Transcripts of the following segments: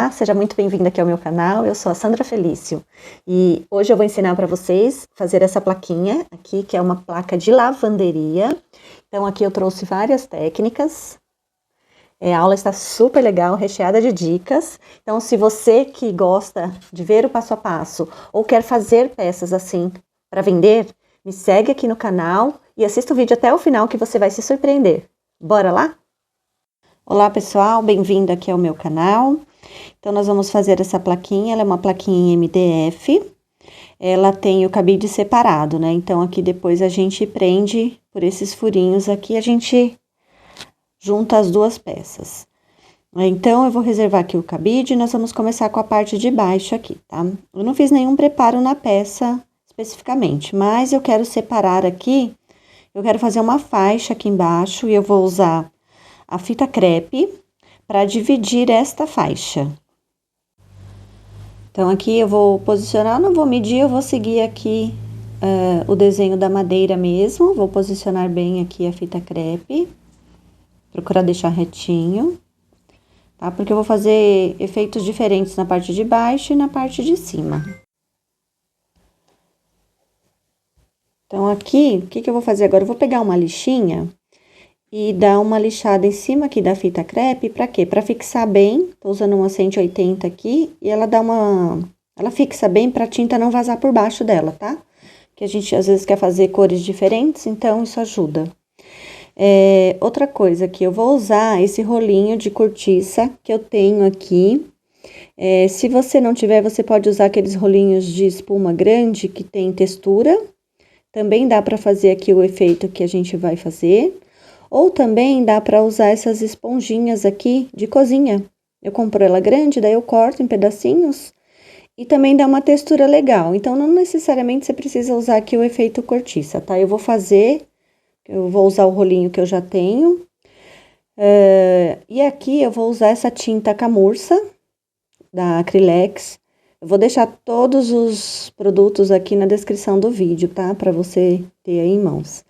Olá, seja muito bem-vinda aqui ao meu canal, eu sou a Sandra Felício e hoje eu vou ensinar para vocês fazer essa plaquinha aqui, que é uma placa de lavanderia. Então aqui eu trouxe várias técnicas, a aula está super legal, recheada de dicas. Então se você que gosta de ver o passo a passo ou quer fazer peças assim para vender, me segue aqui no canal e assista o vídeo até o final que você vai se surpreender. Bora lá? Olá pessoal, bem-vindo aqui ao meu canal. Então, nós vamos fazer essa plaquinha, ela é uma plaquinha em MDF, ela tem o cabide separado, né? Então, aqui depois a gente prende por esses furinhos aqui, a gente junta as duas peças. Então, eu vou reservar aqui o cabide e nós vamos começar com a parte de baixo aqui, tá? Eu não fiz nenhum preparo na peça especificamente, mas eu quero separar aqui, eu quero fazer uma faixa aqui embaixo e eu vou usar a fita crepe para dividir esta faixa. Então, aqui eu vou posicionar, não vou medir, eu vou seguir aqui o desenho da madeira mesmo. Vou posicionar bem aqui a fita crepe, procurar deixar retinho, tá? Porque eu vou fazer efeitos diferentes na parte de baixo e na parte de cima. Então, aqui, o que eu vou fazer agora? Eu vou pegar uma lixinha e dar uma lixada em cima aqui da fita crepe, pra quê? Pra fixar bem, tô usando uma 180 aqui, e ela ela fixa bem pra tinta não vazar por baixo dela, tá? Que a gente às vezes quer fazer cores diferentes, então isso ajuda. Outra coisa que eu vou usar esse rolinho de cortiça que eu tenho aqui. Se você não tiver, você pode usar aqueles rolinhos de espuma grande que tem textura. Também dá pra fazer aqui o efeito que a gente vai fazer. Ou também dá para usar essas esponjinhas aqui de cozinha. Eu compro ela grande, daí eu corto em pedacinhos e também dá uma textura legal. Então, não necessariamente você precisa usar aqui o efeito cortiça, tá? Eu vou usar o rolinho que eu já tenho. E aqui eu vou usar essa tinta camurça da Acrylex. Eu vou deixar todos os produtos aqui na descrição do vídeo, tá? Para você ter aí em mãos.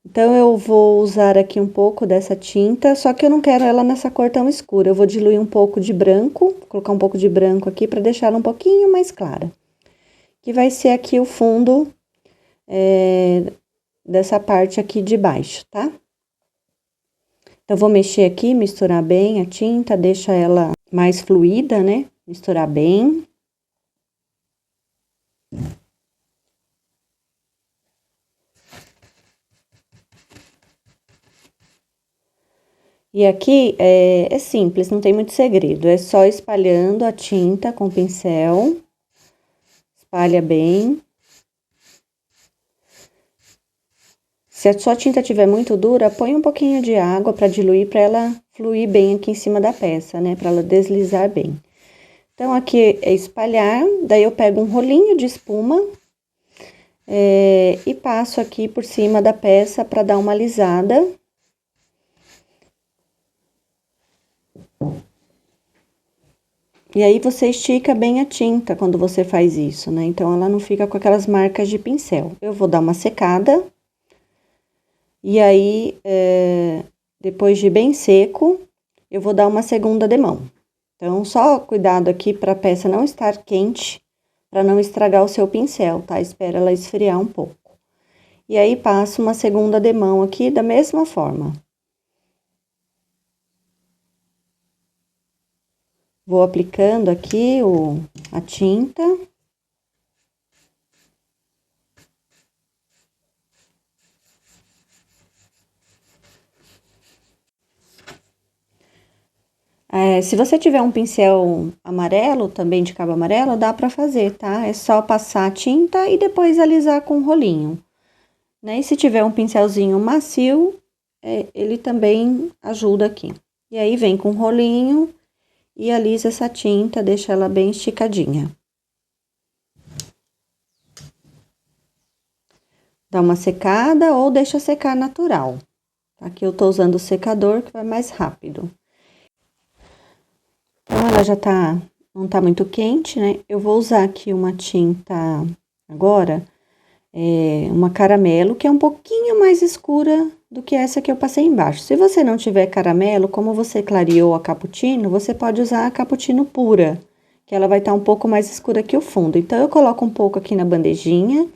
Então, eu vou usar aqui um pouco dessa tinta, só que eu não quero ela nessa cor tão escura. Eu vou diluir um pouco de branco, colocar um pouco de branco aqui para deixar ela um pouquinho mais clara. Que vai ser aqui o fundo dessa parte aqui de baixo, tá? Então, vou mexer aqui, misturar bem a tinta, deixa ela mais fluida, né? Misturar bem. E aqui é simples, não tem muito segredo, é só espalhando a tinta com o pincel, espalha bem. Se a sua tinta estiver muito dura, põe um pouquinho de água para diluir, para ela fluir bem aqui em cima da peça, né, para ela deslizar bem. Então, aqui é espalhar, daí eu pego um rolinho de espuma e passo aqui por cima da peça para dar uma alisada. E aí, você estica bem a tinta quando você faz isso, né? Então, ela não fica com aquelas marcas de pincel. Eu vou dar uma secada. E aí, depois de bem seco, eu vou dar uma segunda demão. Então, só cuidado aqui para a peça não estar quente, para não estragar o seu pincel, tá? Espera ela esfriar um pouco. E aí, passo uma segunda demão aqui da mesma forma. Vou aplicando aqui a tinta. Se você tiver um pincel amarelo, também de cabo amarelo, dá pra fazer, tá? É só passar a tinta e depois alisar com o rolinho, né? E se tiver um pincelzinho macio, ele também ajuda aqui. E aí, vem com o rolinho e alisa essa tinta, deixa ela bem esticadinha. Dá uma secada ou deixa secar natural. Aqui eu tô usando o secador, que vai mais rápido. Então, ela já não tá muito quente, né? Eu vou usar aqui uma tinta agora, uma caramelo, que é um pouquinho mais escura do que essa que eu passei embaixo. Se você não tiver caramelo, como você clareou a cappuccino, você pode usar a cappuccino pura, que ela vai estar um pouco mais escura que o fundo. Então, eu coloco um pouco aqui na bandejinha,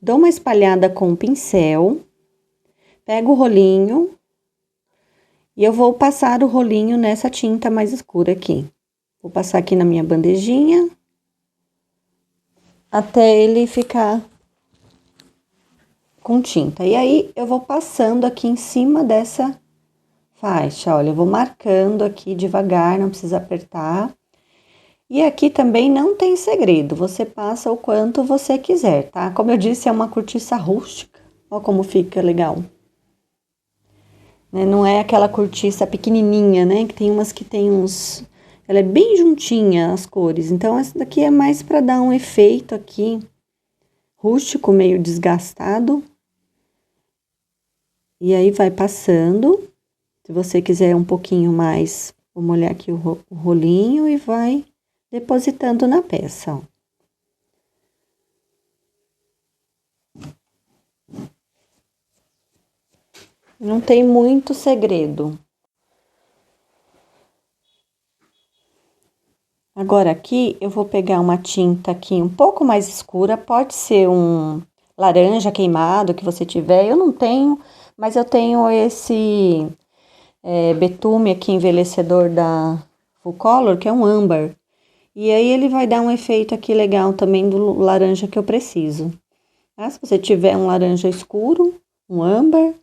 dou uma espalhada com o pincel, pego o rolinho e eu vou passar o rolinho nessa tinta mais escura aqui. Vou passar aqui na minha bandejinha, até ele ficar com tinta. E aí, eu vou passando aqui em cima dessa faixa, olha, eu vou marcando aqui devagar, não precisa apertar. E aqui também não tem segredo, você passa o quanto você quiser, tá? Como eu disse, é uma cortiça rústica, ó como fica legal. Né? Não é aquela cortiça pequenininha, né? Que tem umas que tem uns... Ela é bem juntinha as cores, então essa daqui é mais para dar um efeito aqui rústico, meio desgastado. E aí, vai passando. Se você quiser um pouquinho mais, vou molhar aqui o rolinho e vai depositando na peça, ó. Não tem muito segredo. Agora, aqui, eu vou pegar uma tinta aqui um pouco mais escura. Pode ser um laranja queimado que você tiver. Eu não tenho... Mas eu tenho esse betume aqui, envelhecedor da Full Color, que é um âmbar. E aí, ele vai dar um efeito aqui legal também do laranja que eu preciso. Tá? Se você tiver um laranja escuro, um âmbar,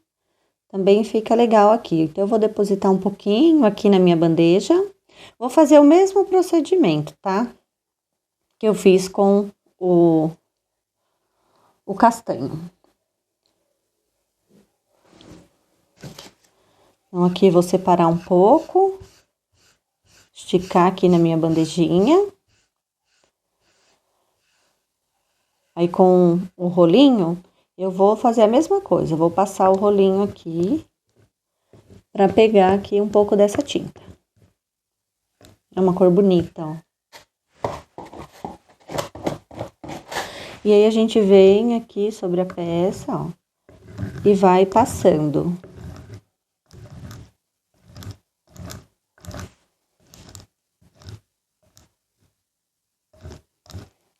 também fica legal aqui. Então, eu vou depositar um pouquinho aqui na minha bandeja. Vou fazer o mesmo procedimento, tá? Que eu fiz com o castanho. Então, aqui vou separar um pouco, esticar aqui na minha bandejinha. Aí, com o rolinho, eu vou fazer a mesma coisa. Eu vou passar o rolinho aqui, pra pegar aqui um pouco dessa tinta. É uma cor bonita, ó. E aí, a gente vem aqui sobre a peça, ó, e vai passando.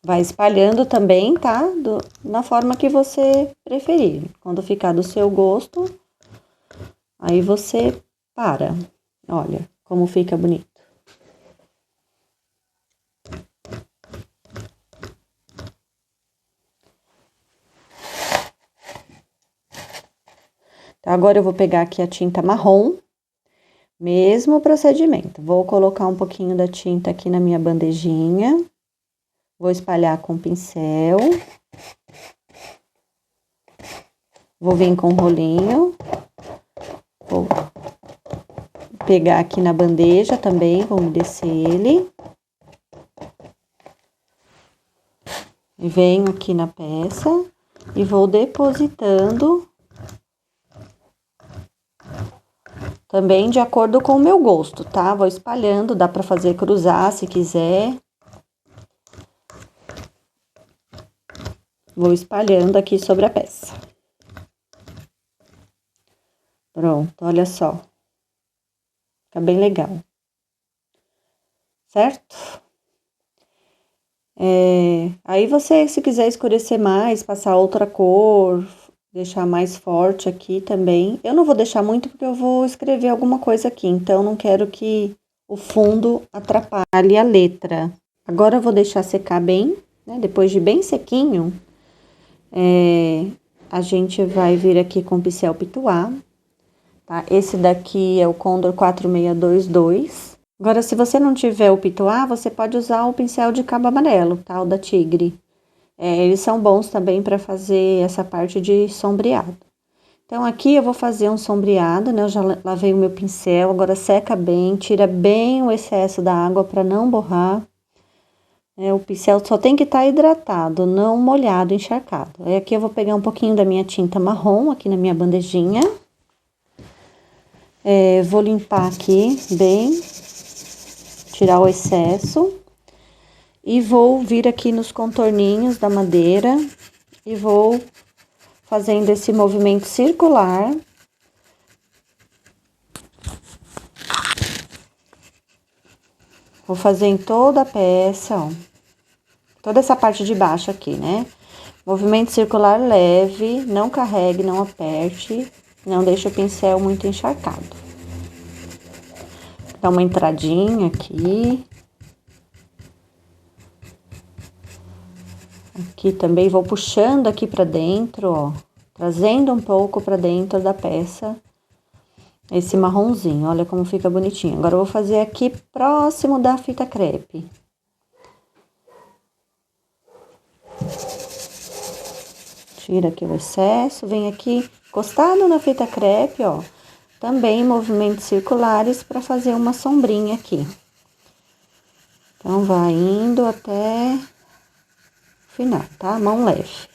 Vai espalhando também, tá? Na forma que você preferir. Quando ficar do seu gosto, aí você para. Olha como fica bonito. Então, agora eu vou pegar aqui a tinta marrom. Mesmo procedimento. Vou colocar um pouquinho da tinta aqui na minha bandejinha. Vou espalhar com o pincel. Vou vir com o rolinho. Vou pegar aqui na bandeja também, vou umedecer ele. E venho aqui na peça e vou depositando. Também de acordo com o meu gosto, tá? Vou espalhando, dá pra fazer cruzar se quiser. Vou espalhando aqui sobre a peça. Pronto, olha só. Fica bem legal. Certo? Aí você, se quiser escurecer mais, passar outra cor, deixar mais forte aqui também. Eu não vou deixar muito porque eu vou escrever alguma coisa aqui, então não quero que o fundo atrapalhe a letra. Agora eu vou deixar secar bem, né? Depois de bem sequinho, a gente vai vir aqui com o pincel Pituá, tá? Esse daqui é o Condor 4622. Agora, se você não tiver o Pituá, você pode usar o pincel de cabo amarelo, tá? O da Tigre. Eles são bons também para fazer essa parte de sombreado. Então, aqui eu vou fazer um sombreado, né? Eu já lavei o meu pincel, agora seca bem, tira bem o excesso da água para não borrar. O pincel só tem que estar hidratado, não molhado, encharcado. Aí, aqui eu vou pegar um pouquinho da minha tinta marrom, aqui na minha bandejinha. Vou limpar aqui bem, tirar o excesso. E vou vir aqui nos contorninhos da madeira e vou fazendo esse movimento circular Vou fazer em toda a peça, ó. Toda essa parte de baixo aqui, né? Movimento circular leve, não carregue, não aperte, não deixe o pincel muito encharcado. Dá uma entradinha aqui. Aqui também vou puxando aqui pra dentro, ó. Trazendo um pouco pra dentro da peça. Esse marronzinho, olha como fica bonitinho. Agora, eu vou fazer aqui próximo da fita crepe. Tira aqui o excesso, vem aqui encostado na fita crepe, ó. Também movimentos circulares para fazer uma sombrinha aqui. Então, vai indo até o final, tá? Mão leve.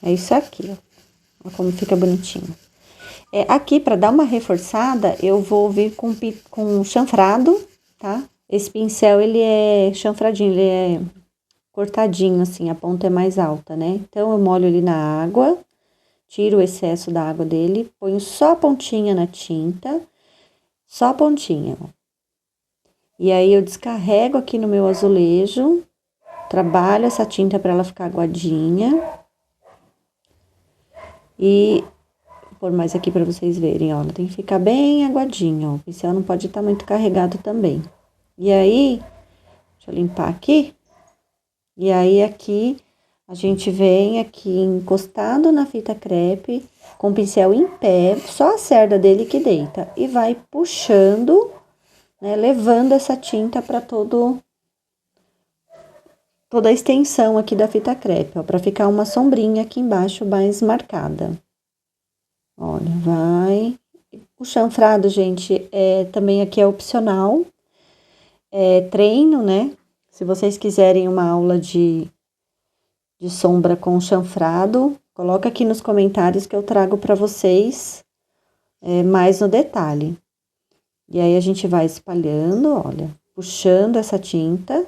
É isso aqui, ó. Olha como fica bonitinho. Aqui, para dar uma reforçada, eu vou vir com chanfrado, tá? Esse pincel, ele é chanfradinho, ele é cortadinho, assim, a ponta é mais alta, né? Então, eu molho ele na água, tiro o excesso da água dele, ponho só a pontinha na tinta, só a pontinha, ó. E aí, eu descarrego aqui no meu azulejo, trabalho essa tinta para ela ficar aguadinha. E vou pôr mais aqui para vocês verem, ó, ela tem que ficar bem aguadinha, ó. O pincel não pode estar muito carregado também. E aí, deixa eu limpar aqui. E aí, aqui, a gente vem aqui encostado na fita crepe, com o pincel em pé, só a cerda dele que deita. E vai puxando, né, levando essa tinta para toda a extensão aqui da fita crepe, ó, para ficar uma sombrinha aqui embaixo mais marcada. Olha, vai. O chanfrado, gente, também aqui é opcional. É treino, né? Se vocês quiserem uma aula de sombra com chanfrado, coloca aqui nos comentários que eu trago para vocês mais no detalhe. E aí, a gente vai espalhando, olha, puxando essa tinta.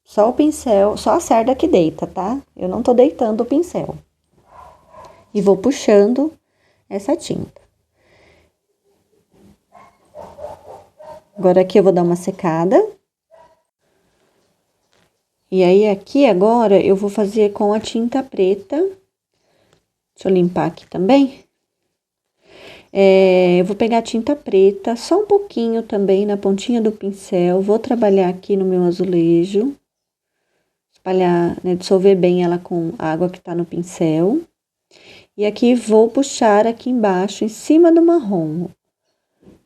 Só o pincel, só a cerda que deita, tá? Eu não tô deitando o pincel. E vou puxando essa tinta. Agora, aqui eu vou dar uma secada. E aí, aqui agora, eu vou fazer com a tinta preta. Deixa eu limpar aqui também. Eu vou pegar a tinta preta, só um pouquinho também na pontinha do pincel. Vou trabalhar aqui no meu azulejo. Espalhar, né, dissolver bem ela com a água que tá no pincel. E aqui vou puxar aqui embaixo, em cima do marrom.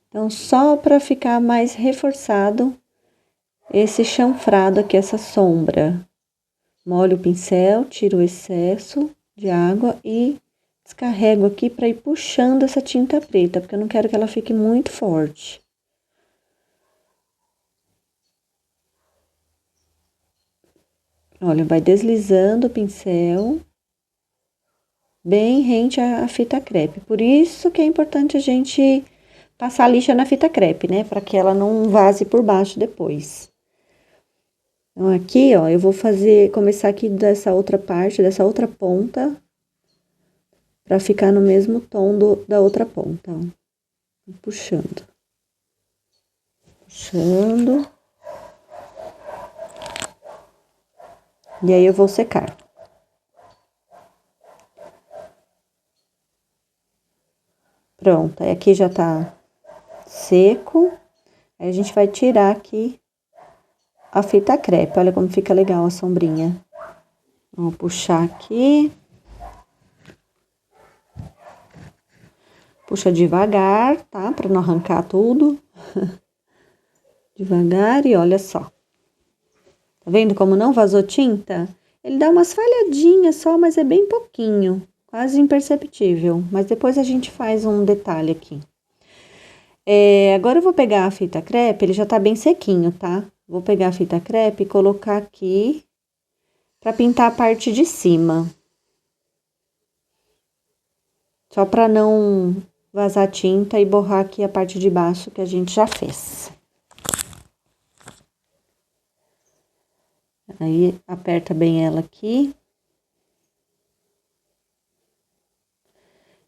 Então, só para ficar mais reforçado esse chanfrado aqui, essa sombra. Molho o pincel, tiro o excesso de água e descarrego aqui para ir puxando essa tinta preta, porque eu não quero que ela fique muito forte. Olha, vai deslizando o pincel bem rente à fita crepe. Por isso que é importante a gente passar a lixa na fita crepe, né? Para que ela não vaze por baixo depois. Então, aqui, ó, eu vou começar aqui dessa outra parte, dessa outra ponta, para ficar no mesmo tom da outra ponta, ó. Puxando. Puxando. E aí, eu vou secar. Pronto, aí aqui já tá seco. Aí, a gente vai tirar aqui a fita crepe. Olha como fica legal a sombrinha. Vou puxar aqui. Puxa devagar, tá? Pra não arrancar tudo. Devagar e olha só. Tá vendo como não vazou tinta? Ele dá umas falhadinhas só, mas é bem pouquinho. Quase imperceptível. Mas depois a gente faz um detalhe aqui. Agora eu vou pegar a fita crepe, ele já tá bem sequinho, tá? Vou pegar a fita crepe e colocar aqui pra pintar a parte de cima. Só pra não vazar tinta e borrar aqui a parte de baixo que a gente já fez. Aí, aperta bem ela aqui.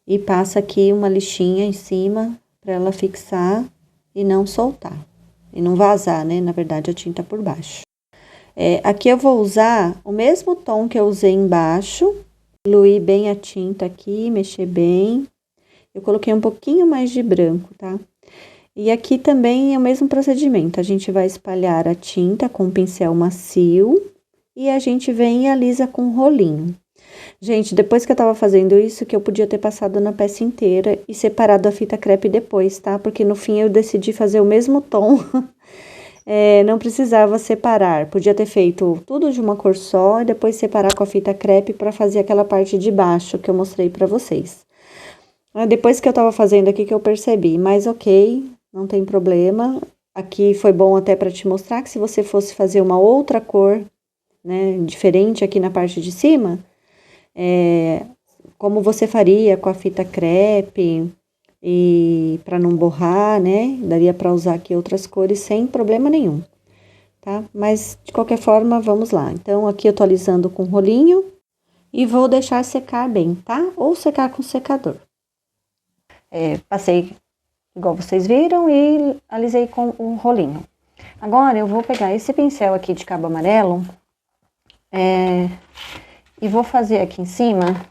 E passa aqui uma lixinha em cima para ela fixar e não soltar. E não vazar, né? Na verdade, a tinta por baixo. Aqui eu vou usar o mesmo tom que eu usei embaixo. Diluir bem a tinta aqui, mexer bem. Eu coloquei um pouquinho mais de branco, tá? E aqui também é o mesmo procedimento. A gente vai espalhar a tinta com um pincel macio e a gente vem e alisa com um rolinho. Gente, depois que eu tava fazendo isso, que eu podia ter passado na peça inteira e separado a fita crepe depois, tá? Porque no fim eu decidi fazer o mesmo tom. Não precisava separar. Podia ter feito tudo de uma cor só e depois separar com a fita crepe para fazer aquela parte de baixo que eu mostrei pra vocês. Depois que eu tava fazendo aqui que eu percebi, mas ok, não tem problema. Aqui foi bom até para te mostrar que se você fosse fazer uma outra cor, né, diferente aqui na parte de cima, como você faria com a fita crepe e para não borrar, né, daria para usar aqui outras cores sem problema nenhum, tá? Mas de qualquer forma, vamos lá. Então, aqui eu tô alisando com rolinho e vou deixar secar bem, tá? Ou secar com secador. Passei igual vocês viram e alisei com o rolinho. Agora, eu vou pegar esse pincel aqui de cabo amarelo e vou fazer aqui em cima,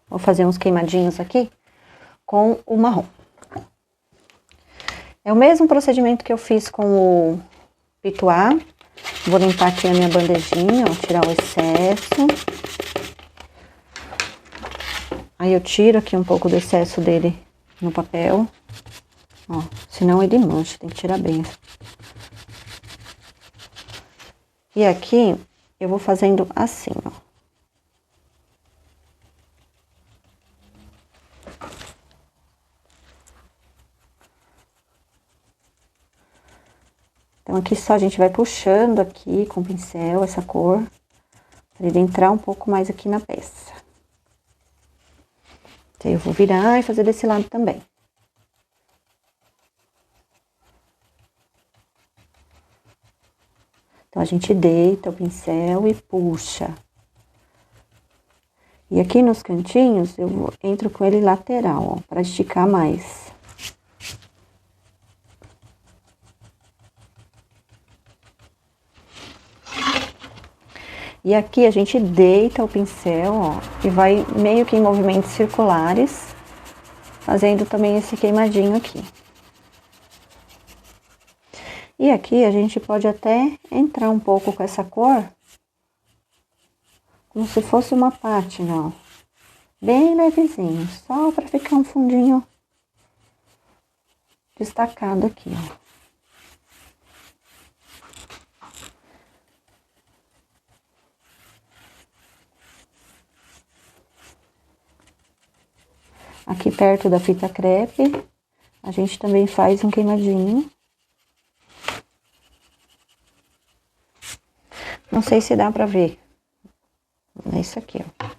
vou fazer uns queimadinhos aqui com o marrom. É o mesmo procedimento que eu fiz com o pituá. Vou limpar aqui a minha bandejinha, ó, tirar o excesso. Aí eu tiro aqui um pouco do excesso dele no papel, ó, senão ele mancha, tem que tirar bem. E aqui eu vou fazendo assim, ó. Então, aqui só a gente vai puxando aqui com o pincel essa cor, para ele entrar um pouco mais aqui na peça. Então, eu vou virar e fazer desse lado também. Então, a gente deita o pincel e puxa. E aqui nos cantinhos, eu entro com ele lateral, ó, para esticar mais. E aqui a gente deita o pincel, ó, e vai meio que em movimentos circulares, fazendo também esse queimadinho aqui. E aqui a gente pode até entrar um pouco com essa cor, como se fosse uma pátina, ó, bem levezinho, só para ficar um fundinho destacado aqui, ó. Aqui perto da fita crepe, a gente também faz um queimadinho. Não sei se dá pra ver. É isso aqui, ó.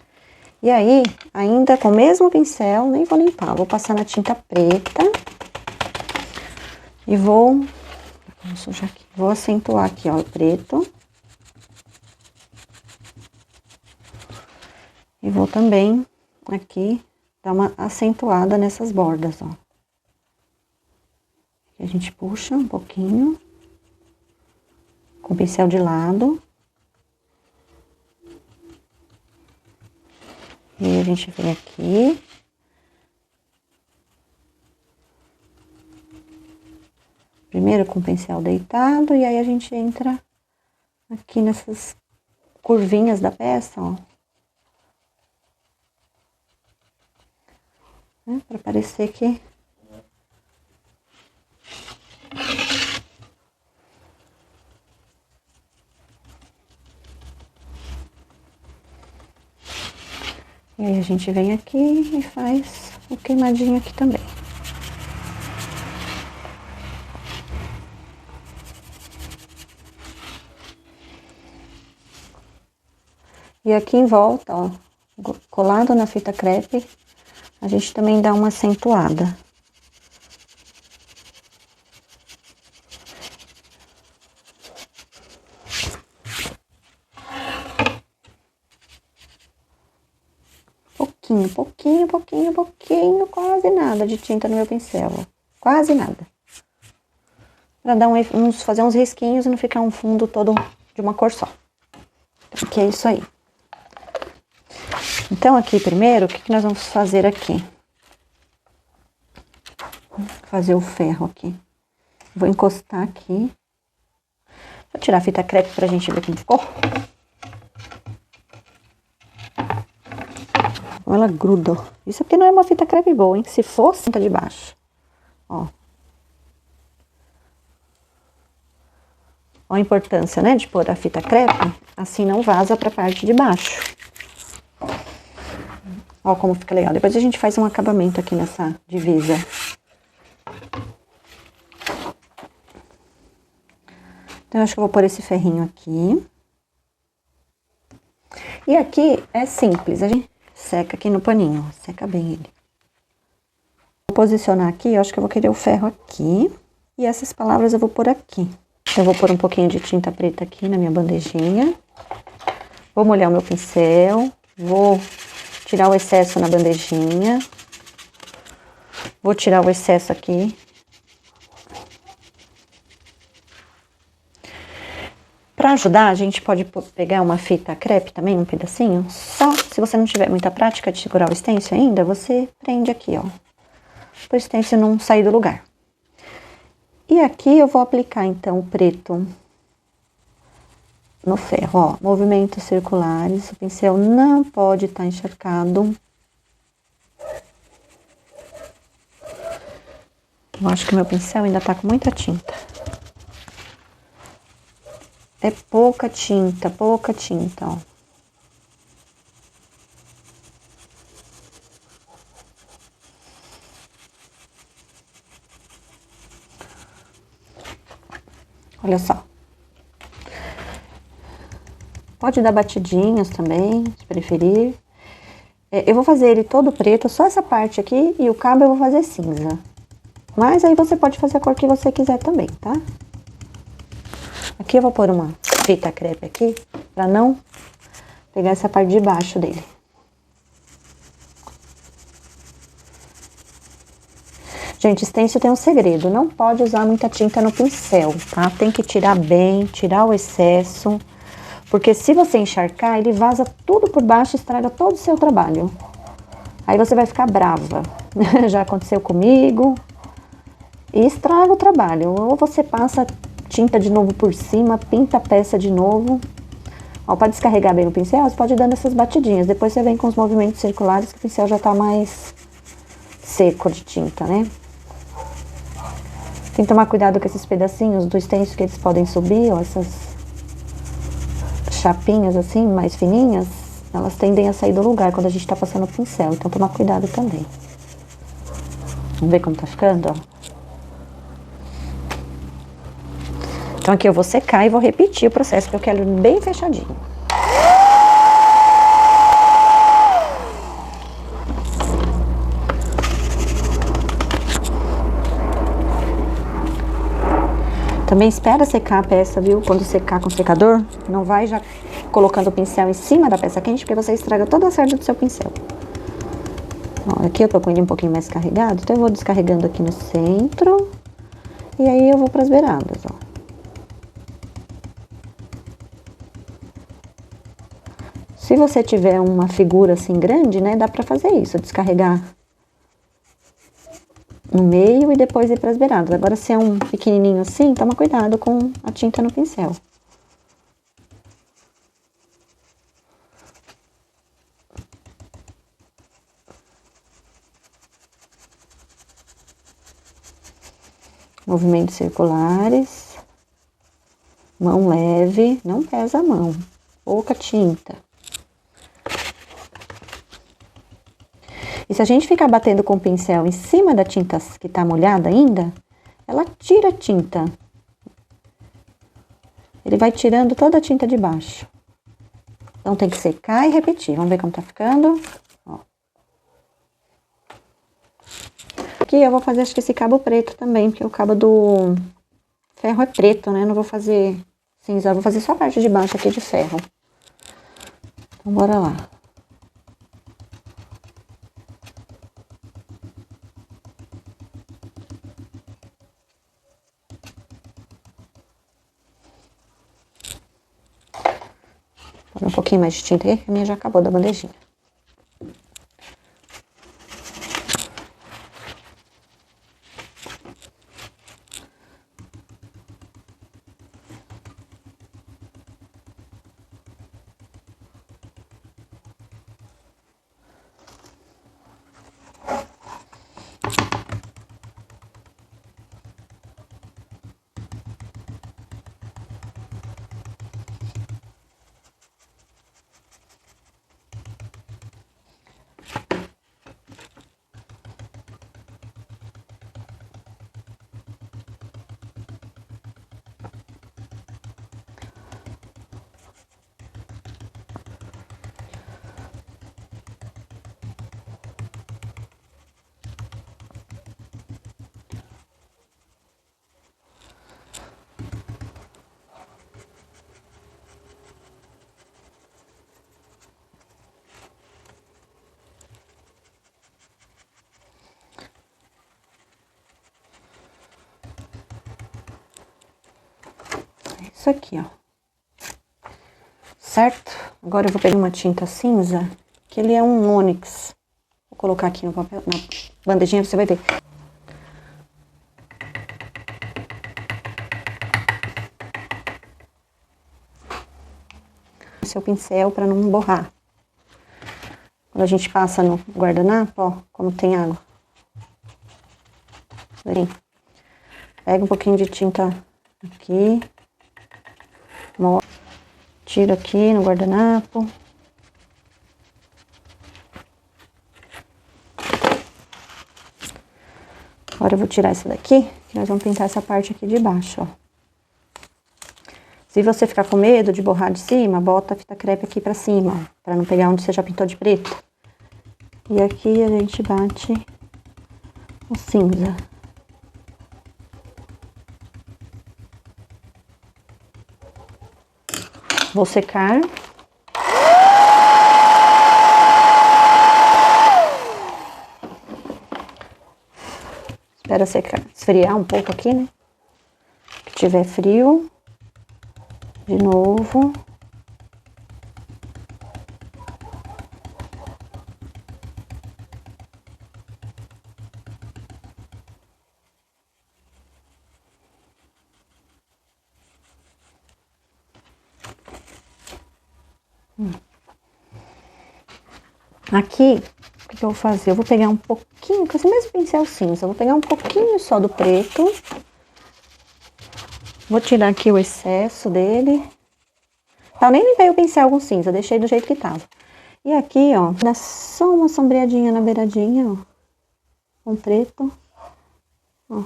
E aí, ainda com o mesmo pincel, nem vou limpar, vou passar na tinta preta. E vou sujar aqui, vou acentuar aqui, ó, o preto. E vou também aqui dar uma acentuada nessas bordas, ó. A gente puxa um pouquinho com o pincel de lado. E a gente vem aqui. Primeiro com o pincel deitado, e aí a gente entra aqui nessas curvinhas da peça, ó. Pra parecer que... E aí a gente vem aqui e faz o queimadinho aqui também. E aqui em volta, ó, colado na fita crepe, a gente também dá uma acentuada. Pouquinho, quase nada de tinta no meu pincel, ó. Quase nada. Pra dar fazer uns risquinhos e não ficar um fundo todo de uma cor só. Então, que é isso aí. Então, aqui primeiro, o que nós vamos fazer aqui? Fazer o ferro aqui. Vou encostar aqui. Vou tirar a fita crepe pra gente ver como ficou. Ela gruda. Isso aqui não é uma fita crepe boa, hein? Se fosse, tá de baixo. Ó. Ó a importância, né, de pôr a fita crepe. Assim não vaza pra parte de baixo. Ó como fica legal. Depois a gente faz um acabamento aqui nessa divisa. Então, eu acho que eu vou pôr esse ferrinho aqui. E aqui é simples, a gente seca aqui no paninho, ó, seca bem ele. Vou posicionar aqui, eu acho que eu vou querer o ferro aqui. E essas palavras eu vou pôr aqui. Eu vou pôr um pouquinho de tinta preta aqui na minha bandejinha. Vou molhar o meu pincel. Vou tirar o excesso na bandejinha. Vou tirar o excesso aqui. Para ajudar, a gente pode pegar uma fita crepe também, um pedacinho. Só, se você não tiver muita prática de segurar o stencil ainda, você prende aqui, ó. Para o stencil não sair do lugar. E aqui eu vou aplicar, então, o preto no ferro, ó. Movimentos circulares, o pincel não pode estar encharcado. Eu acho que o meu pincel ainda tá com muita tinta. É pouca tinta, ó. Olha só. Pode dar batidinhas também, se preferir. Eu vou fazer ele todo preto, só essa parte aqui, e o cabo eu vou fazer cinza. Mas aí você pode fazer a cor que você quiser também, tá? Aqui eu vou pôr uma fita crepe aqui, pra não pegar essa parte de baixo dele. Gente, stencil tem um segredo, não pode usar muita tinta no pincel, tá? Tem que tirar bem, tirar o excesso, porque se você encharcar, ele vaza tudo por baixo e estraga todo o seu trabalho. Aí você vai ficar brava. Já aconteceu comigo. E estraga o trabalho. Ou você passa tinta de novo por cima, pinta a peça de novo. Ó, para descarregar bem o pincel, você pode ir dando essas batidinhas. Depois você vem com os movimentos circulares, que o pincel já tá mais seco de tinta, né? Tem que tomar cuidado com esses pedacinhos do stencil que eles podem subir, ó, essas chapinhas assim, mais fininhas, elas tendem a sair do lugar quando a gente tá passando o pincel, então tomar cuidado também. Vamos ver como tá ficando, ó. Então aqui eu vou secar e vou repetir o processo, porque eu quero ele bem fechadinho. Também espera secar a peça, viu? Quando secar com o secador, não vai já colocando o pincel em cima da peça quente, porque você estraga toda a cerda do seu pincel. Ó, aqui eu tô com ele um pouquinho mais carregado, então eu vou descarregando aqui no centro. E aí eu vou pras beiradas, ó. Se você tiver uma figura assim grande, né, dá pra fazer isso, descarregar no meio e depois ir para as beiradas. Agora, se é um pequenininho assim, toma cuidado com a tinta no pincel. Movimentos circulares. Mão leve, não pesa a mão. Pouca tinta. E se a gente ficar batendo com o pincel em cima da tinta que tá molhada ainda, ela tira a tinta. Ele vai tirando toda a tinta de baixo. Então tem que secar e repetir. Vamos ver como tá ficando. Ó. Aqui eu vou fazer, acho que esse cabo preto também, porque o cabo do ferro é preto, né? Não vou fazer cinza, eu vou fazer só a parte de baixo aqui de ferro. Então, bora lá. Vou dar um pouquinho mais de tinta aí, que a minha já acabou da bandejinha. Isso aqui, ó. Certo? Agora eu vou pegar uma tinta cinza, que ele é um ônix. Vou colocar aqui no papel, na bandejinha, você vai ver. Seu pincel para não borrar. Quando a gente passa no guardanapo, ó, como tem água. Assim. Pega um pouquinho de tinta aqui. Tiro aqui no guardanapo. Agora eu vou tirar essa daqui, que nós vamos pintar essa parte aqui de baixo, ó. Se você ficar com medo de borrar de cima, bota a fita crepe aqui pra cima, ó, pra não pegar onde você já pintou de preto. E aqui a gente bate o cinza. Vou secar. Espera secar, esfriar um pouco aqui, né? Se tiver frio. De novo. Aqui, o que eu vou fazer? Eu vou pegar um pouquinho, com esse mesmo pincel cinza, eu vou pegar um pouquinho só do preto. Vou tirar aqui o excesso dele. Eu nem limpei o pincel com cinza, deixei do jeito que tava. E aqui, ó, dá só uma sombreadinha na beiradinha, ó. Com preto. Ó.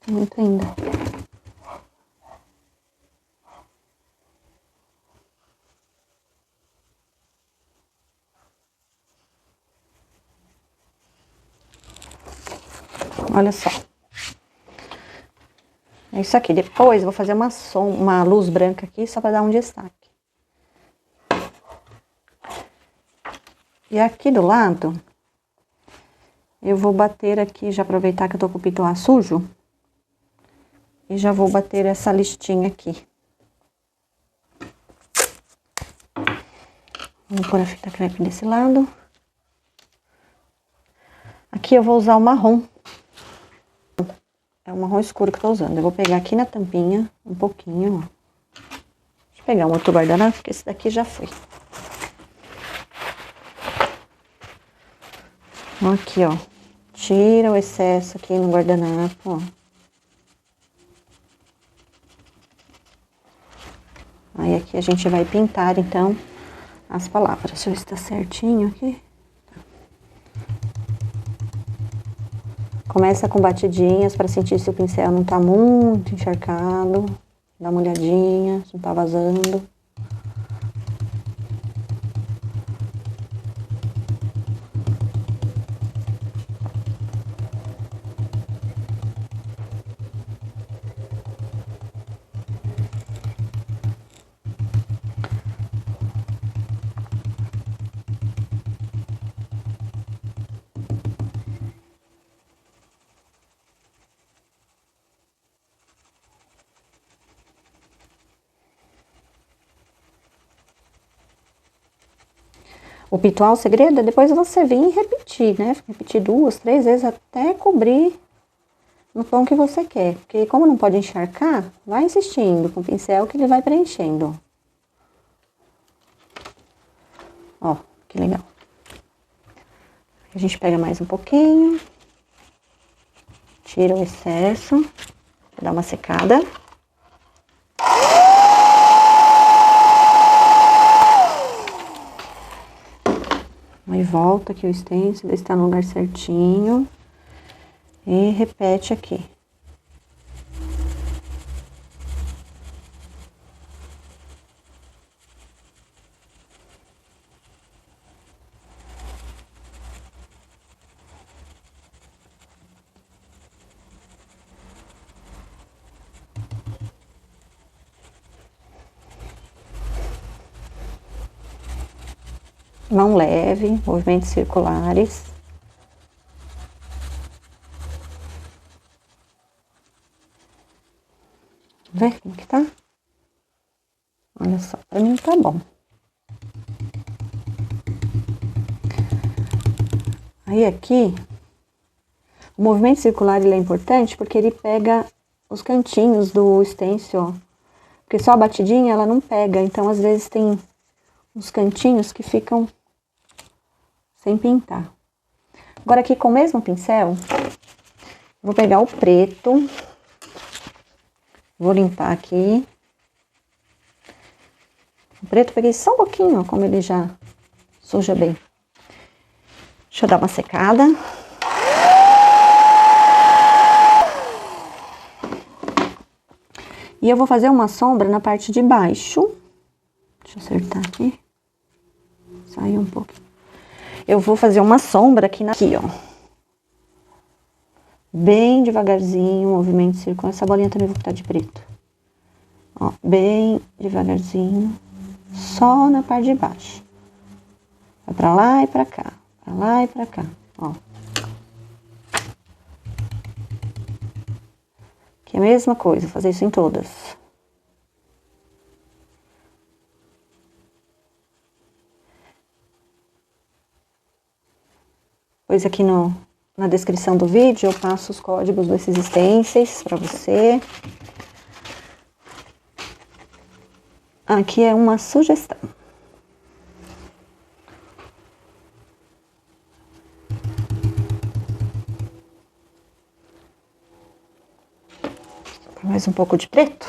Muito ainda. Olha só. É isso aqui. Depois eu vou fazer uma luz branca aqui, só para dar um destaque. E aqui do lado, eu vou bater aqui, já aproveitar que eu tô com o pituá sujo. E já vou bater essa listinha aqui. Vou pôr a fita crepe desse lado. Aqui eu vou usar o marrom. É o marrom escuro que eu tô usando. Eu vou pegar aqui na tampinha, um pouquinho, ó. Deixa eu pegar um outro guardanapo, porque esse daqui já foi. Aqui, ó. Tira o excesso aqui no guardanapo, ó. Aí aqui a gente vai pintar, então, as palavras. Deixa eu ver se tá certinho aqui. Começa com batidinhas para sentir se o pincel não tá muito encharcado. Dá uma olhadinha, se não tá vazando. O pituar, o segredo é depois você vir e repetir, né? Repetir 2, 3 vezes até cobrir no tom que você quer. Porque como não pode encharcar, vai insistindo com o pincel que ele vai preenchendo. Ó, que legal. A gente pega mais um pouquinho. Tira o excesso. Dá uma secada. Aí volta aqui o stencil, vê se tá no lugar certinho. E repete aqui. Mão leve, movimentos circulares. Vê como que tá? Olha só, pra mim tá bom. Aí aqui, o movimento circular ele é importante porque ele pega os cantinhos do stencil, ó. Porque só a batidinha ela não pega, então às vezes tem uns cantinhos que ficam sem pintar. Agora aqui com o mesmo pincel, vou pegar o preto, vou limpar aqui. O preto eu peguei só um pouquinho, ó, como ele já suja bem. Deixa eu dar uma secada. E eu vou fazer uma sombra na parte de baixo. Deixa eu acertar aqui. Saiu um pouco. Eu vou fazer uma sombra aqui, ó. Bem devagarzinho, movimento circular. Essa bolinha também vou pintar de preto. Ó, bem devagarzinho. Só na parte de baixo. Vai pra lá e pra cá. Pra lá e pra cá, ó. Aqui é a mesma coisa, fazer isso em todas. Pois aqui na descrição do vídeo eu passo os códigos desses stencils pra você. Aqui é uma sugestão. Mais um pouco de preto.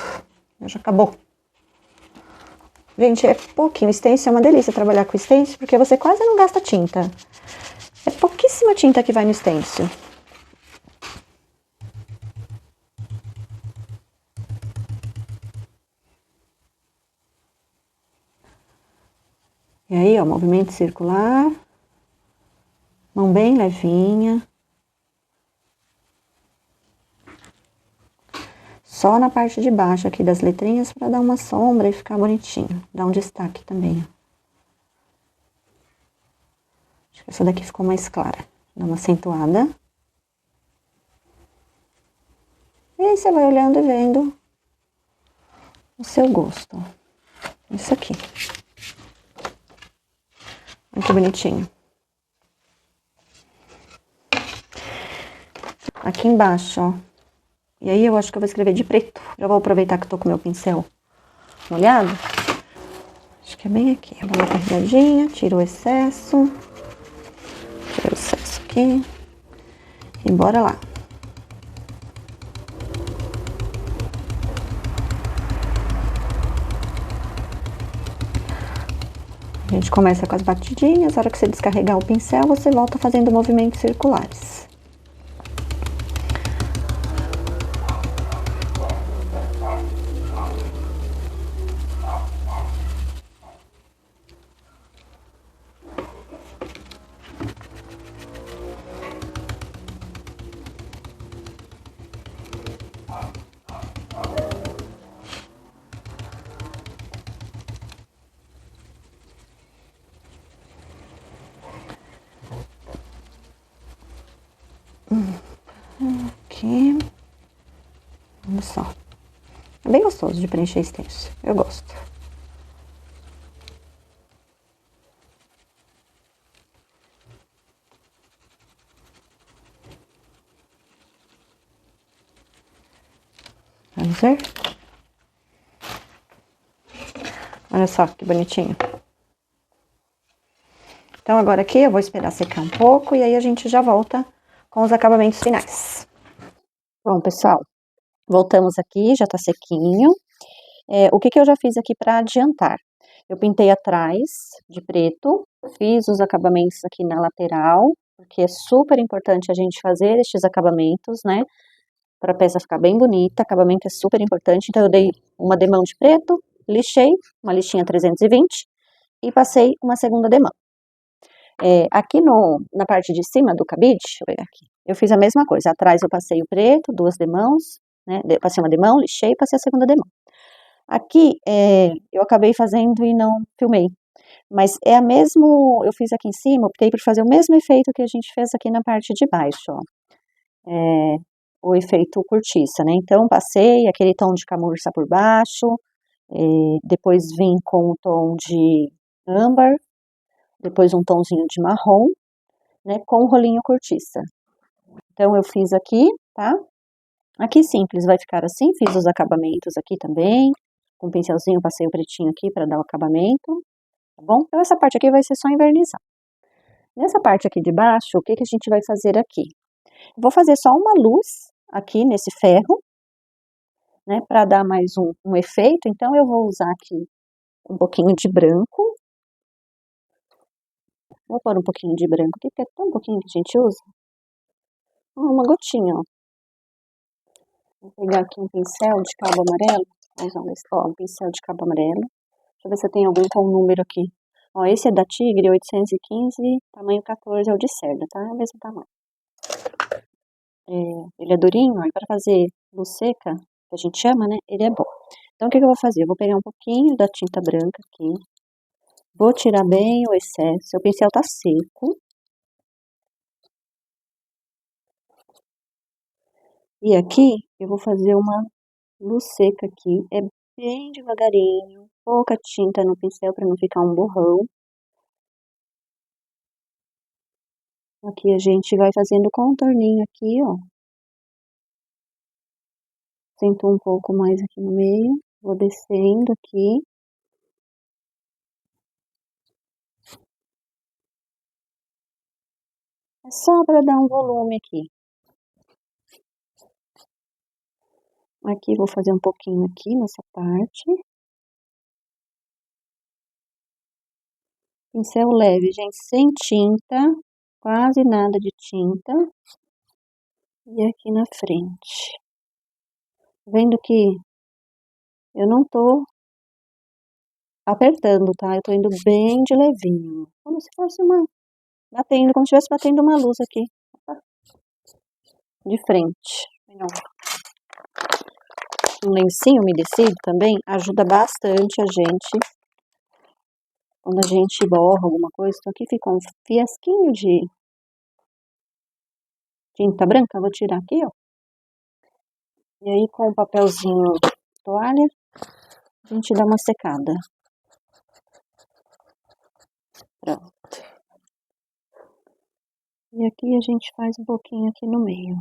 Já acabou. Gente, é pouquinho. Stencil é uma delícia trabalhar com stencil, porque você quase não gasta tinta. É pouquíssima tinta que vai no stencil. E aí, ó, movimento circular. Mão bem levinha. Só na parte de baixo aqui das letrinhas para dar uma sombra e ficar bonitinho. Dar um destaque também, ó. Acho que essa daqui ficou mais clara. Dá uma acentuada. E aí você vai olhando e vendo o seu gosto. Isso aqui. Olha que bonitinho. Aqui embaixo, ó. E aí eu acho que eu vou escrever de preto. Já vou aproveitar que eu tô com o meu pincel molhado. Acho que é bem aqui. Eu dou uma carregadinha, tiro o excesso. Tiro o excesso aqui. E bora lá. A gente começa com as batidinhas. Na hora que você descarregar o pincel, você volta fazendo movimentos circulares. Aqui. Olha só. É bem gostoso de preencher stencil. Eu gosto. Vamos ver. Olha só que bonitinho. Então, agora aqui eu vou esperar secar um pouco e aí a gente já volta com os acabamentos finais. Bom, pessoal, voltamos aqui, já tá sequinho. O que eu já fiz aqui para adiantar? Eu pintei atrás de preto, fiz os acabamentos aqui na lateral, porque é super importante a gente fazer estes acabamentos, né? Para a peça ficar bem bonita, acabamento é super importante. Então, eu dei uma demão de preto, lixei, uma lixinha 320 e passei uma segunda demão. Aqui na parte de cima do cabide, deixa eu ver aqui, eu fiz a mesma coisa. Atrás eu passei o preto, 2 demãos, né? Passei uma demão, lixei e passei a segunda demão. Aqui, eu acabei fazendo e não filmei, mas eu fiz aqui em cima, optei por fazer o mesmo efeito que a gente fez aqui na parte de baixo, ó. O efeito cortiça, né? Então, passei aquele tom de camurça por baixo, depois vim com o tom de âmbar, depois um tomzinho de marrom, né? Com o rolinho cortiça. Então, eu fiz aqui, tá? Aqui simples, vai ficar assim, fiz os acabamentos aqui também, com o pincelzinho passei o pretinho aqui para dar o acabamento, tá bom? Então, essa parte aqui vai ser só envernizar. Nessa parte aqui de baixo, o que a gente vai fazer aqui? Vou fazer só uma luz aqui nesse ferro, né, para dar mais um efeito. Então, eu vou usar aqui um pouquinho de branco. Vou pôr um pouquinho de branco aqui, porque é tão pouquinho que a gente usa. Uma gotinha, ó. Vou pegar aqui um pincel de cabo amarelo. Vou usar um pincel de cabo amarelo. Deixa eu ver se eu tenho algum com número aqui. Ó, esse é da Tigre, 815, tamanho 14, é o de cerda, tá? É o mesmo tamanho. Ele é durinho, e para fazer luz seca, que a gente chama, né? Ele é bom. Então, o que eu vou fazer? Eu vou pegar um pouquinho da tinta branca aqui. Vou tirar bem o excesso. O pincel tá seco. E aqui, eu vou fazer uma luz seca aqui. É bem devagarinho. Pouca tinta no pincel para não ficar um borrão. Aqui a gente vai fazendo contorninho aqui, ó. Sento um pouco mais aqui no meio. Vou descendo aqui. É só para dar um volume aqui. Aqui vou fazer um pouquinho aqui nessa parte. Pincel leve, gente, sem tinta. Quase nada de tinta. E aqui na frente. Vendo que eu não tô apertando, tá? Eu tô indo bem de levinho. Como se fosse como se estivesse batendo uma luz aqui. De frente. Não. Um lencinho umedecido também ajuda bastante a gente. Quando a gente borra alguma coisa. Então aqui fica um fiasquinho de tinta branca. Vou tirar aqui, ó. E aí com o papelzinho toalha, a gente dá uma secada. Pronto. E aqui a gente faz um pouquinho aqui no meio.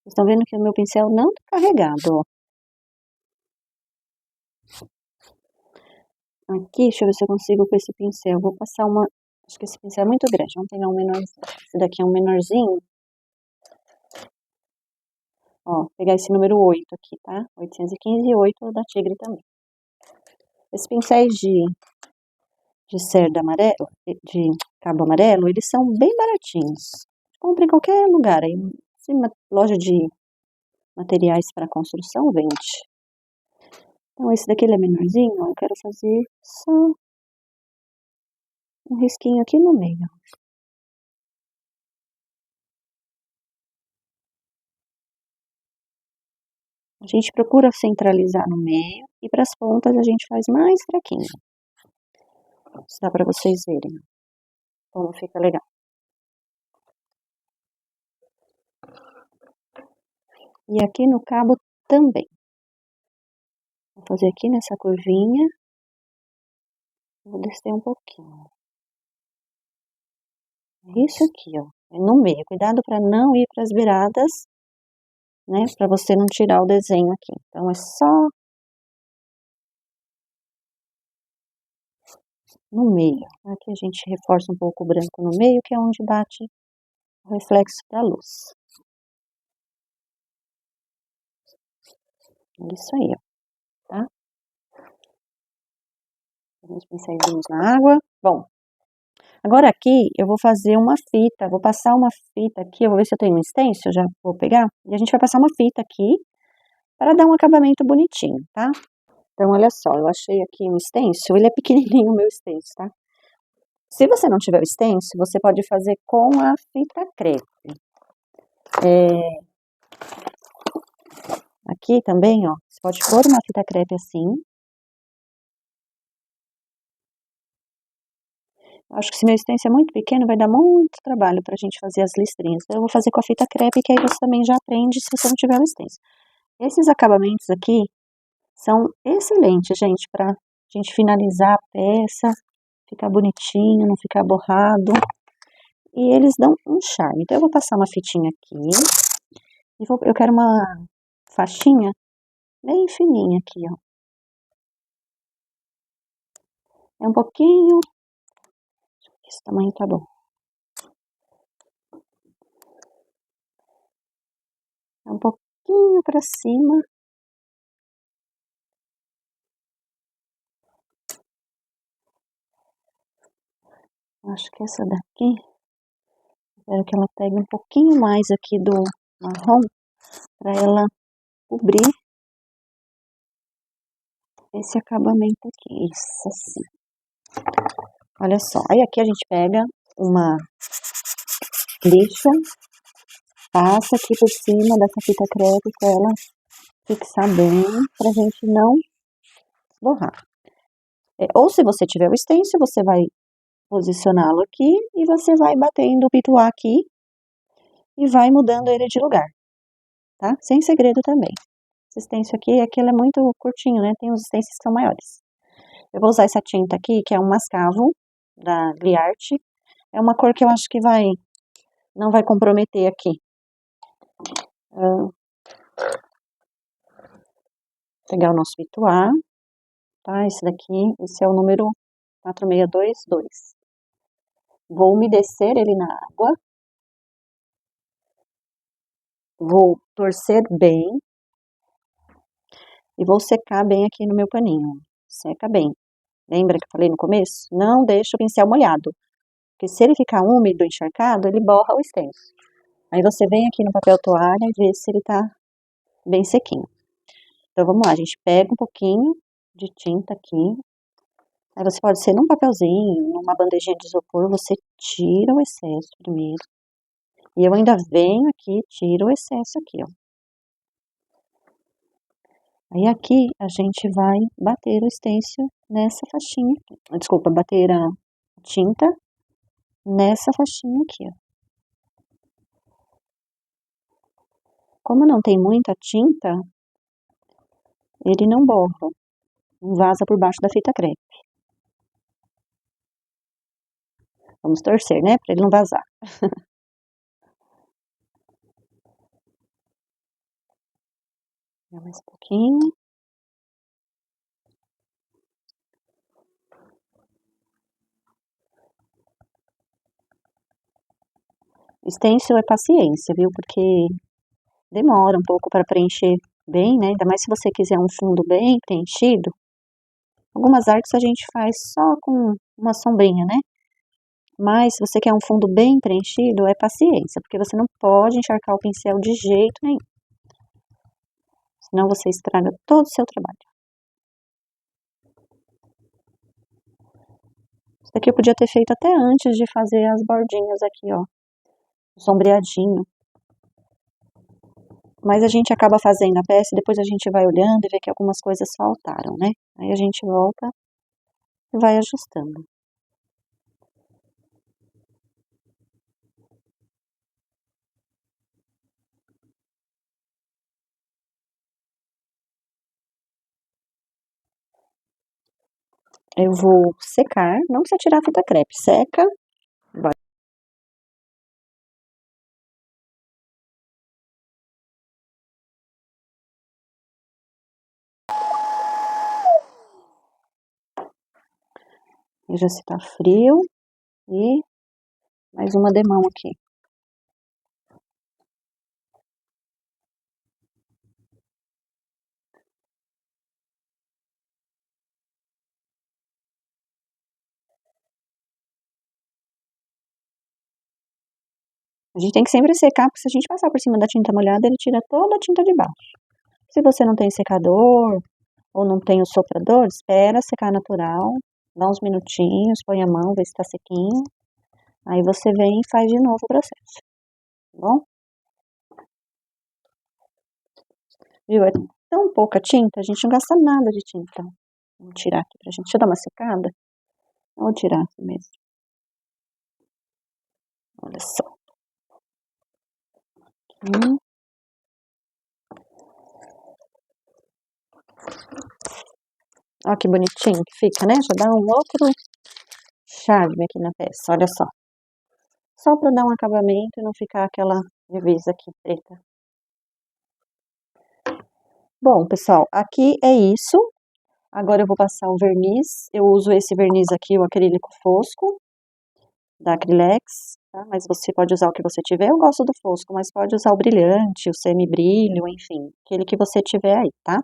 Vocês estão vendo que o meu pincel não tá carregado, ó. Aqui, deixa eu ver se eu consigo com esse pincel. Vou passar uma... Acho que esse pincel é muito grande. Vamos pegar um menorzinho. Esse daqui é um menorzinho. Ó, pegar esse número 8 aqui, tá? 815 e 8 da Tigre também. Esses pincéis de cerda amarelo, de cabo amarelo, eles são bem baratinhos. Compre em qualquer lugar aí. Loja de materiais para construção vende. Então, esse daqui ele é menorzinho, ó, eu quero fazer só um risquinho aqui no meio. A gente procura centralizar no meio e para as pontas a gente faz mais fraquinho. Se dá para vocês verem como fica legal. E aqui no cabo também. Vou fazer aqui nessa curvinha. Vou descer um pouquinho. Isso aqui, ó. É no meio. Cuidado para não ir para as beiradas. né? Pra você não tirar o desenho aqui. Então, é só no meio. Aqui a gente reforça um pouco o branco no meio, que é onde bate o reflexo da luz. Isso aí, ó, tá? Uns pincéis na água. Bom, agora aqui eu vou fazer uma fita, vou passar uma fita aqui, eu vou ver se eu tenho um stencil, já vou pegar. E a gente vai passar uma fita aqui, para dar um acabamento bonitinho, tá? Então, olha só, eu achei aqui um stencil, ele é pequenininho o meu stencil, tá? Se você não tiver o stencil, você pode fazer com a fita crepe. Aqui também, ó, você pode pôr uma fita crepe assim. Acho que se meu stencil é muito pequeno, vai dar muito trabalho pra gente fazer as listrinhas. Então, eu vou fazer com a fita crepe, que aí você também já aprende se você não tiver o stencil. Esses acabamentos aqui são excelentes, gente, pra gente finalizar a peça, ficar bonitinho, não ficar borrado. E eles dão um charme. Então, eu vou passar uma fitinha aqui. E eu quero uma faixinha bem fininha aqui, ó. É um pouquinho. Esse tamanho tá bom. É um pouquinho pra cima. Acho que essa daqui. Quero que ela pegue um pouquinho mais aqui do marrom. Pra ela cobrir esse acabamento aqui. Isso assim. Olha só. Aí aqui a gente pega uma lixa. Passa aqui por cima dessa fita crepe pra ela fixar bem. Pra gente não borrar. Ou se você tiver o stencil, você vai posicioná-lo aqui e você vai batendo o pituá aqui e vai mudando ele de lugar, tá? Sem segredo também. Esse stencil aqui ele é muito curtinho, né? Tem uns stencils que são maiores. Eu vou usar essa tinta aqui, que é um mascavo da Gliart. É uma cor que eu acho que não vai comprometer aqui. Pegar o nosso pituá, tá? Esse daqui, esse é o número 4622. Vou umedecer ele na água. Vou torcer bem. E vou secar bem aqui no meu paninho. Seca bem. Lembra que eu falei no começo? Não deixa o pincel molhado. Porque se ele ficar úmido, encharcado, ele borra o stencil. Aí você vem aqui no papel toalha e vê se ele tá bem sequinho. Então vamos lá, a gente pega um pouquinho de tinta aqui. Aí você pode ser num papelzinho, numa bandejinha de isopor, você tira o excesso primeiro. E eu ainda venho aqui e tiro o excesso aqui, ó. Aí aqui a gente vai bater o stencil nessa faixinha aqui. Desculpa, bater a tinta nessa faixinha aqui, ó. Como não tem muita tinta, ele não borra, não vaza por baixo da fita crepe. Vamos torcer, né, pra ele não vazar. Mais um pouquinho. Stencil é paciência, viu? Porque demora um pouco para preencher bem, né? Ainda mais se você quiser um fundo bem preenchido. Algumas artes a gente faz só com uma sombrinha, né? Mas se você quer um fundo bem preenchido, é paciência, porque você não pode encharcar o pincel de jeito nenhum. Senão você estraga todo o seu trabalho. Isso daqui eu podia ter feito até antes de fazer as bordinhas aqui, ó. Sombreadinho. Mas a gente acaba fazendo a peça e depois a gente vai olhando e vê que algumas coisas faltaram, né? Aí a gente volta e vai ajustando. Eu vou secar, não precisa tirar a fita crepe, seca, vai Veja se tá frio. E mais uma demão aqui. A gente tem que sempre secar, porque se a gente passar por cima da tinta molhada, ele tira toda a tinta de baixo. Se você não tem secador ou não tem o soprador, espera secar natural, dá uns minutinhos, põe a mão, vê se tá sequinho. Aí você vem e faz de novo o processo, tá bom? Viu? É tão pouca tinta, a gente não gasta nada de tinta. Vou tirar aqui pra gente. Deixa eu dar uma secada. Vou tirar aqui mesmo. Olha só. Olha que bonitinho que fica, né? Já dá um outro charme aqui na peça, olha só. Só pra dar um acabamento e não ficar aquela divisa aqui preta. Bom, pessoal, aqui é isso. Agora eu vou passar o verniz. Eu uso esse verniz aqui, o acrílico fosco, da Acrylex, tá? Mas você pode usar o que você tiver. Eu gosto do fosco, mas pode usar o brilhante, o semi-brilho, enfim, aquele que você tiver aí, tá?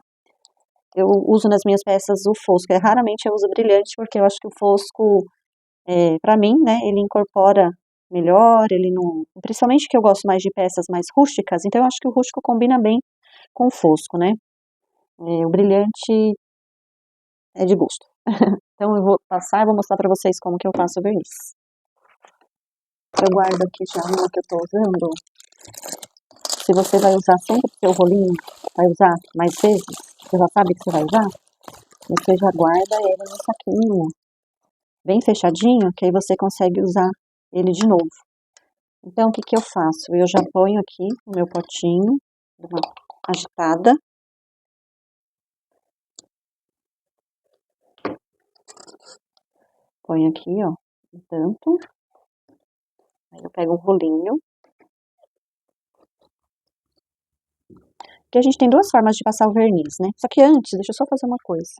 Eu uso nas minhas peças o fosco. Raramente eu uso brilhante, porque eu acho que o fosco, pra mim, né, ele incorpora melhor, ele não... Principalmente que eu gosto mais de peças mais rústicas, então eu acho que o rústico combina bem com o fosco, né? O brilhante é de gosto. Então eu vou passar e vou mostrar pra vocês como que eu faço o verniz. Eu guardo aqui já uma que eu tô usando. Se você vai usar sempre o seu rolinho, vai usar mais vezes, você já sabe que você vai usar, você já guarda ele no saquinho, bem fechadinho, que aí você consegue usar ele de novo. Então, o que que eu faço? Eu já ponho aqui o meu potinho, uma agitada. Ponho aqui, ó, um tanto. Aí eu pego um rolinho. Porque a gente tem duas formas de passar o verniz, né? Só que antes, deixa eu só fazer uma coisa.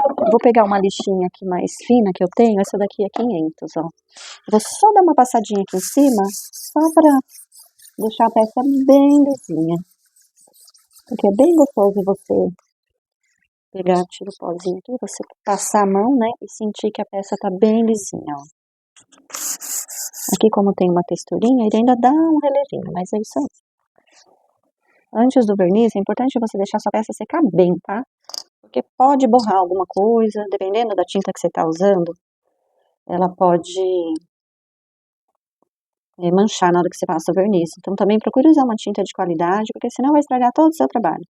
Eu vou pegar uma lixinha aqui mais fina que eu tenho, essa daqui é 500, ó. Vou só dar uma passadinha aqui em cima, só pra deixar a peça bem lisinha. Porque é bem gostoso você pegar, tira o pozinho aqui, você passar a mão, né, e sentir que a peça tá bem lisinha, ó. Aqui, como tem uma texturinha, ele ainda dá um relevinho, mas é isso aí. Antes do verniz, é importante você deixar sua peça secar bem, tá? Porque pode borrar alguma coisa, dependendo da tinta que você tá usando, ela pode manchar na hora que você passa o verniz. Então, também procure usar uma tinta de qualidade, porque senão vai estragar todo o seu trabalho.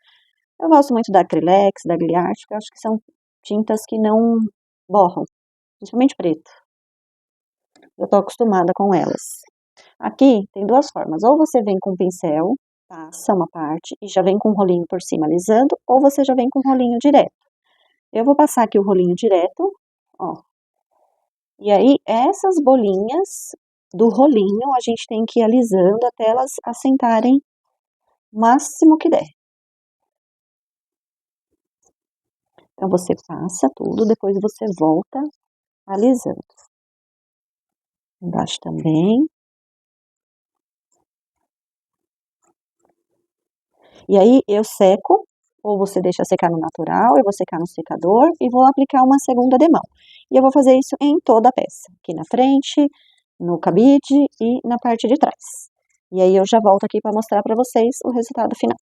Eu gosto muito da Acrylex, da Gliart, porque eu acho que são tintas que não borram, principalmente preto. Eu tô acostumada com elas. Aqui tem duas formas, ou você vem com pincel, passa uma parte e já vem com um rolinho por cima alisando, ou você já vem com um rolinho direto. Eu vou passar aqui o rolinho direto, ó. E aí, essas bolinhas do rolinho, a gente tem que ir alisando até elas assentarem o máximo que der. Então, você passa tudo, depois você volta alisando. Embaixo também. E aí, eu seco, ou você deixa secar no natural, eu vou secar no secador e vou aplicar uma segunda demão. E eu vou fazer isso em toda a peça, aqui na frente, no cabide e na parte de trás. E aí, eu já volto aqui para mostrar para vocês o resultado final.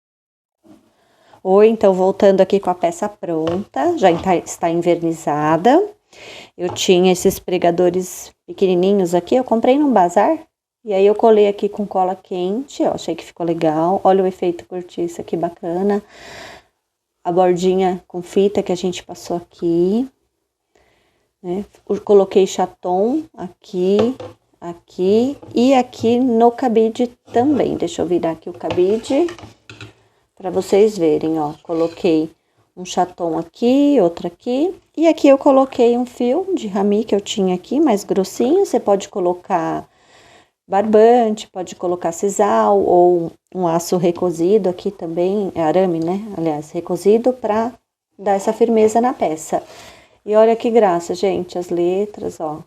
Oi, então voltando aqui com a peça pronta, já está envernizada. Eu tinha esses pregadores pequenininhos aqui, eu comprei num bazar. E aí eu colei aqui com cola quente, ó, achei que ficou legal. Olha o efeito cortiça, que bacana. A bordinha com fita que a gente passou aqui, né? Eu coloquei chaton aqui, aqui e aqui no cabide também. Deixa eu virar aqui o cabide para vocês verem, ó. Coloquei um chaton aqui, outro aqui. E aqui eu coloquei um fio de rami que eu tinha aqui, mais grossinho. Você pode colocar barbante, pode colocar sisal ou um aço recozido aqui também, arame, né? Aliás, recozido para dar essa firmeza na peça. E olha que graça, gente, as letras, ó.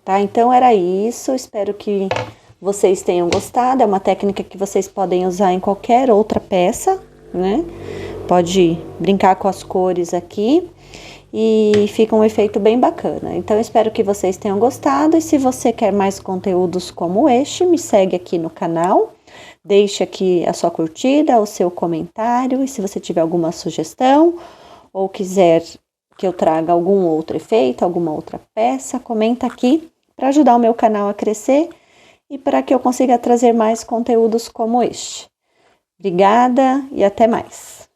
Tá? Então, era isso. Espero que vocês tenham gostado. É uma técnica que vocês podem usar em qualquer outra peça, né? Pode brincar com as cores aqui e fica um efeito bem bacana. Então, espero que vocês tenham gostado. E se você quer mais conteúdos como este, me segue aqui no canal. Deixe aqui a sua curtida, o seu comentário. E se você tiver alguma sugestão ou quiser que eu traga algum outro efeito, alguma outra peça, comenta aqui para ajudar o meu canal a crescer e para que eu consiga trazer mais conteúdos como este. Obrigada e até mais!